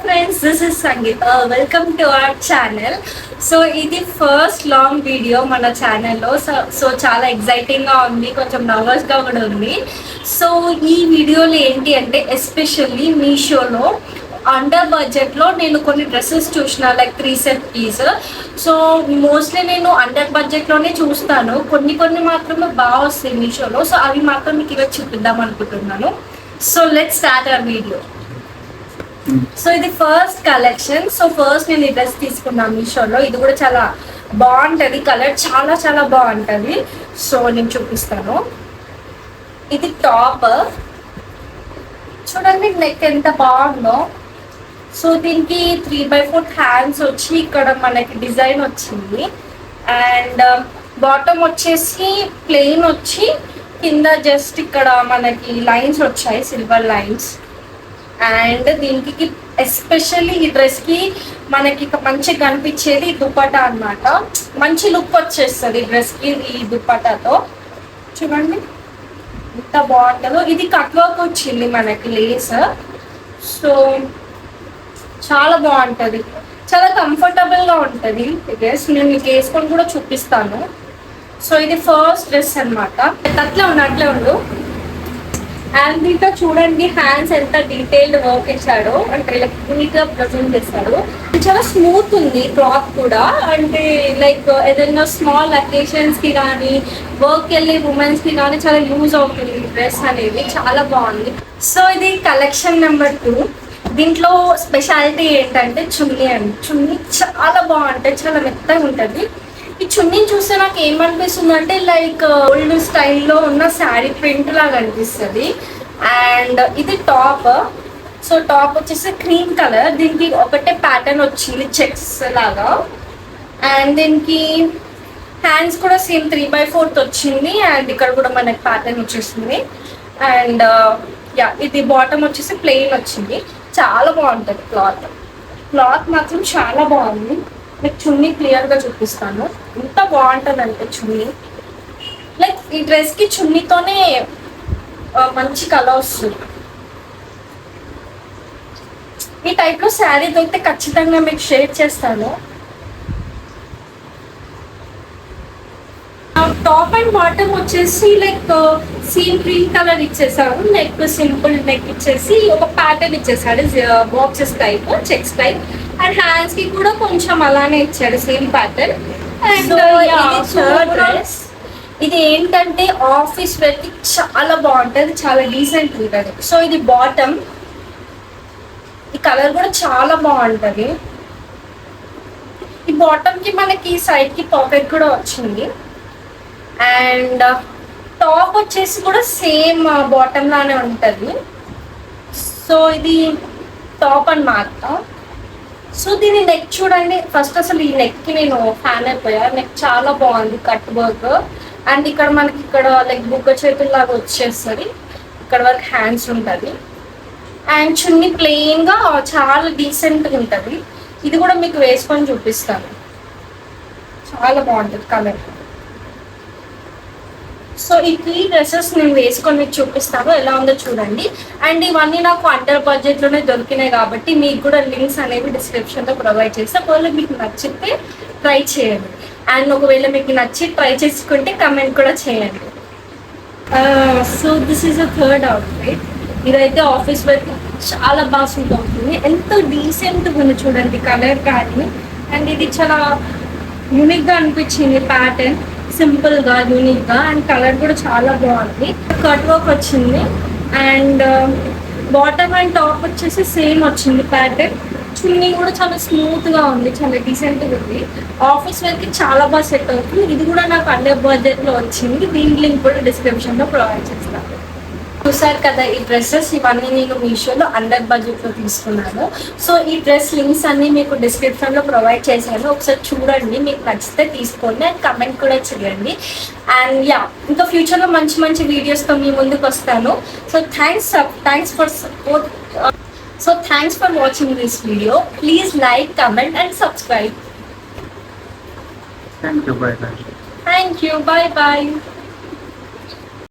friends, this is Sangeeta. Welcome to our channel. So ఇది first long video మన ఛానల్లో. So చాలా ఎక్సైటింగ్గా ఉంది, కొంచెం నర్వస్గా కూడా ఉంది. సో ఈ వీడియోలో ఏంటి అంటే ఎస్పెషల్లీ మీషోలో అండర్ బడ్జెట్లో నేను కొన్ని డ్రెస్సెస్ చూసిన, like 3 set piece. So mostly నేను అండర్ బడ్జెట్లోనే చూస్తాను, కొన్ని మాత్రమే బాగా వస్తాయి మీషోలో. సో అవి మాత్రం మీకు ఇలా చూపిద్దాం అనుకుంటున్నాను. So let's start our video. So ఇది ఫస్ట్ కలెక్షన్. సో ఫస్ట్ నేను ఈ డ్రెస్ తీసుకున్నాను మీషోలో. ఇది కూడా చాలా బాగుంటుంది, కలర్ చాలా బాగుంటుంది. సో నేను చూపిస్తాను. ఇది టాప్ చూడండి, నెక్ ఎంత బాగుందో. సో దీనికి 3/4 హ్యాండ్స్ వచ్చి ఇక్కడ మనకి డిజైన్ వచ్చింది. అండ్ బాటమ్ వచ్చేసి ప్లెయిన్ వచ్చి కింద జస్ట్ ఇక్కడ మనకి లైన్స్ వచ్చాయి, సిల్వర్ లైన్స్. అండ్ దీనికి ఎస్పెషల్లీ ఈ డ్రెస్కి మనకి మంచిగా కనిపించేది దుపట్టా అన్నమాట. మంచి లుక్ వచ్చేస్తుంది ఈ డ్రెస్కి ఈ దుపట్టాతో. చూడండి ఎంత బాగుంటుందో. ఇది కట్ వర్క్ వచ్చింది మనకి, లేస్. సో చాలా బాగుంటుంది, చాలా కంఫర్టబుల్గా ఉంటుంది ఈ డ్రెస్. నేను మీకు వేసుకొని కూడా చూపిస్తాను. సో ఇది ఫస్ట్ డ్రెస్ అనమాట. అట్లే ఉండు. అండ్ దీంట్లో చూడండి హ్యాండ్స్ ఎంత డీటెయిల్డ్ వర్క్ ఇచ్చాడో, అంటే లైక్ నీట్గా ప్రజెంట్ చేస్తాడు. చాలా స్మూత్ ఉంది క్లాత్ కూడా. అంటే లైక్ ఏదైనా స్మాల్ అకేషన్స్కి కానీ వర్క్ వెళ్ళే ఉమెన్స్కి కానీ చాలా యూజ్ అవుతుంది ఈ డ్రెస్ అనేది. చాలా బాగుంది. సో ఇది కలెక్షన్ నెంబర్ 2. దీంట్లో స్పెషాలిటీ ఏంటంటే చున్నీ అండి. చున్నీ చాలా బాగుంటుంది, చాలా మెత్తగా ఉంటుంది. ఈ చున్నీని చూస్తే నాకు ఏమనిపిస్తుంది అంటే లైక్ ఓల్డ్ స్టైల్లో ఉన్న శారీ ప్రింట్ లాగా అనిపిస్తుంది. అండ్ ఇది టాప్. సో టాప్ వచ్చేసి క్రీమ్ కలర్. దీనికి ఒకటే ప్యాటర్న్ వచ్చింది చెక్స్ లాగా. అండ్ దీనికి హ్యాండ్స్ కూడా సేమ్ 3/4 వచ్చింది. అండ్ ఇక్కడ కూడా మనకి ప్యాటర్న్ వచ్చేసింది. అండ్ ఇది బాటమ్ వచ్చేసి ప్లెయిన్ వచ్చింది. చాలా బాగుంటుంది క్లాత్ మాత్రం చాలా బాగుంది. మీకు చున్నీ క్లియర్గా చూపిస్తాను. ఎంత బాగుంటుంది అంటే చున్నీ, లైక్ ఈ డ్రెస్కి చున్నీతోనే మంచి కలర్ వస్తుంది. ఈ టైప్లో శారీ దొరికితే ఖచ్చితంగా మీకు షేర్ చేస్తాను. టాప్ అండ్ బాటమ్ వచ్చేసి లైక్ సీమ్ గ్రీన్ కలర్ ఇచ్చేసాడు. నెక్ సింపుల్ నెక్ ఇచ్చేసి ఒక ప్యాటర్న్ ఇచ్చేసాడు, boxes type, checks type. And hands కి కూడా కొంచెం అలానే ఇచ్చాడు, సేమ్ ప్యాటర్న్. అండ్ డ్రెస్ ఇది ఏంటంటే ఆఫీస్ వేర్ కి చాలా బాగుంటుంది, చాలా డీసెంట్ ఉంటుంది. సో ఇది బాటమ్. ఈ కలర్ కూడా చాలా బాగుంటుంది. ఈ బాటమ్ కి మనకి సైడ్ కి పాకెట్ కూడా వచ్చింది. అండ్ టాప్ వచ్చేసి కూడా సేమ్ బాటమ్ లానే ఉంటుంది. సో ఇది టాప్ అన్నమాట. సో దీని నెక్ చూడండి. ఫస్ట్ అసలు ఈ నెక్కి నేను ఫ్యాన్ అయిపోయా. నెక్ చాలా బాగుంది, కట్ వర్క్. అండ్ ఇక్కడ మనకి ఇక్కడ లైక్ బుగ్గ చేతుల్లాగా వచ్చేస్తుంది. ఇక్కడ వరకు హ్యాండ్స్ ఉంటుంది. అండ్ చున్నీ ప్లెయిన్గా చాలా డీసెంట్గా ఉంటుంది. ఇది కూడా మీకు వేసుకొని చూపిస్తాను. చాలా బాగుంటుంది కలర్. సో ఈ 3 డ్రెస్సెస్ నేను వేసుకొని మీకు చూపిస్తాను, ఎలా ఉందో చూడండి. అండ్ ఇవన్నీ నాకు అండర్ బడ్జెట్లోనే దొరికినాయి కాబట్టి మీకు కూడా లింక్స్ అనేవి డిస్క్రిప్షన్లో ప్రొవైడ్ చేస్తే ఒకవేళ మీకు నచ్చితే ట్రై చేయండి. అండ్ ఒకవేళ మీకు నచ్చి ట్రై చేసుకుంటే కమెంట్ కూడా చేయండి. So this is the third outfit. ఇదైతే ఆఫీస్ వర్క్ చాలా బాగా సూట్ అవుతుంది. ఎంతో డీసెంట్గా ఉంది చూడండి కలర్ కానీ. అండ్ ఇది చాలా యూనిక్గా అనిపించింది ప్యాటర్న్, సింపుల్గా యూనిక్గా. అండ్ కలర్ కూడా చాలా బాగుంది. కట్ వర్క్ వచ్చింది. అండ్ బాటమ్ అండ్ టాప్ వచ్చేసి సేమ్ వచ్చింది ప్యాటర్న్. చున్నీ కూడా చాలా స్మూత్గా ఉంది, చాలా డీసెంట్గా ఉంది. ఆఫీస్ వేర్కి చాలా బాగా సెట్ అవుతుంది. ఇది కూడా నాకు అండర్ బడ్జెట్లో వచ్చింది. దీని లింక్ కూడా డిస్క్రిప్షన్లో ప్రొవైడ్ చేస్తాను. చూసారు కదా ఈ డ్రెస్సెస్, ఇవన్నీ నేను మీషోలో అండర్ బడ్జెట్లో తీసుకున్నాను. సో ఈ డ్రెస్ లింక్స్ అన్నీ మీకు డిస్క్రిప్షన్లో ప్రొవైడ్ చేశాను, ఒకసారి చూడండి. మీకు నచ్చితే తీసుకోండి అండ్ కమెంట్ కూడా చేయండి. అండ్ ఇంకా ఫ్యూచర్లో మంచి వీడియోస్తో మీ ముందుకు వస్తాను. So thanks for support. So thanks for watching this video. Please like, comment and subscribe. Thank you. Bye. Thank you. Bye.